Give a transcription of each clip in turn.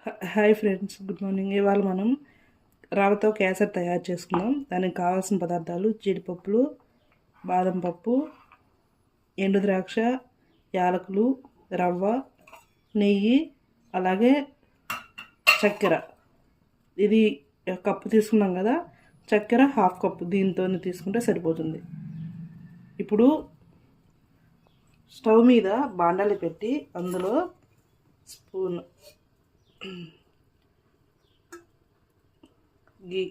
Hi friends, good morning. ఇవాళ మనం రవ్వతో కేసరి తయారు చేసుకుందాం. దానికి కావాల్సిన పదార్థాలు జీడిపప్పులు, బాదం పప్పు, ఎండు ద్రాక్ష, యాలకులు, రవ్వ, నెయ్యి, అలాగే చక్కెర. ఇది కప్పు తీసుకున్నాం కదా, చక్కెర హాఫ్ కప్పు, దీంతో తీసుకుంటే సరిపోతుంది. ఇప్పుడు స్టవ్ మీద బాండాలి పెట్టి అందులో స్పూన్ గీ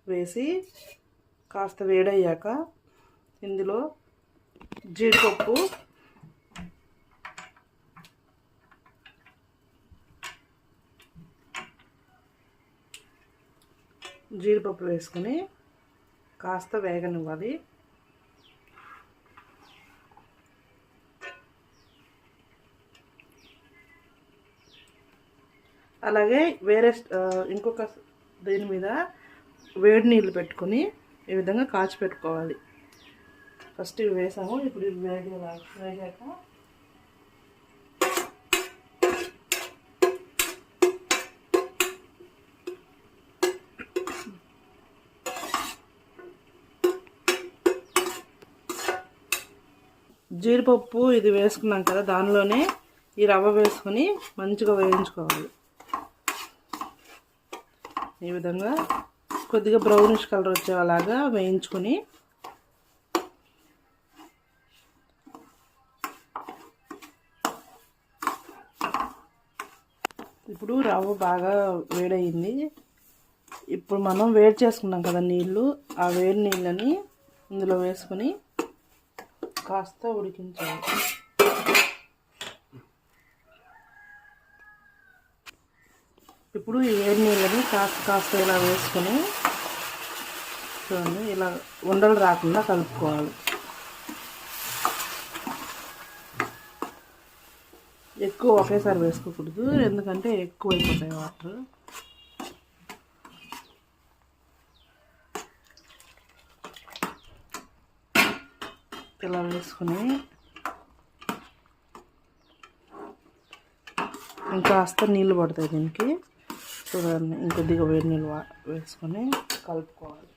వేసి కాస్త వేడయ్యాక ఇందులో జీడిపప్పు, వేసుకొని కాస్త వేగనివ్వాలి. అలాగే వేరే ఇంకొక దీని మీద వేడి నీళ్ళు పెట్టుకొని ఈ విధంగా కాచి పెట్టుకోవాలి. ఫస్ట్ ఇవి వేసాము, ఇప్పుడు ఇవి వేగాక జీడిపప్పు ఇది వేసుకున్నాం కదా, దానిలోనే ఈ రవ్వ వేసుకొని మంచిగా వేయించుకోవాలి. ఈ విధంగా కొద్దిగా బ్రౌనిష్ కలర్ వచ్చేలాగా వేయించుకొని ఇప్పుడు రవ్వ బాగా వేడయింది. ఇప్పుడు మనం వేడి చేసుకున్నాం కదా నీళ్ళు, ఆ వేడి నీళ్ళని ఇందులో వేసుకొని కాస్త ఉడికించాలి. ఇప్పుడు ఈ వేడి నీళ్ళని కాస్త ఇలా వేసుకొని చూడండి, ఇలా ఉండలు రాకుండా కలుపుకోవాలి. ఎక్కువ ఒకేసారి వేసుకోకూడదు, ఎందుకంటే ఎక్కువ అయిపోతాయి వాటర్. ఇలా వేసుకొని ఇంకాస్త నీళ్ళు పడతాయి దీనికి. చూడండి, ఇంకొద్దిగా వేడి నీళ్ళు వేసుకొని కలుపుకోవాలి.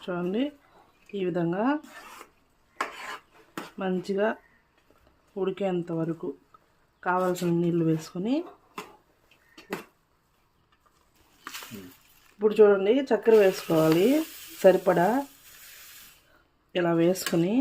చూడండి, ఈ విధంగా మంచిగా ఉడికేంత వరకు కావాల్సిన నీళ్ళు వేసుకొని, ఇప్పుడు చూడండి చక్కెర వేసుకోవాలి సరిపడా. ఇలా వేసుకొని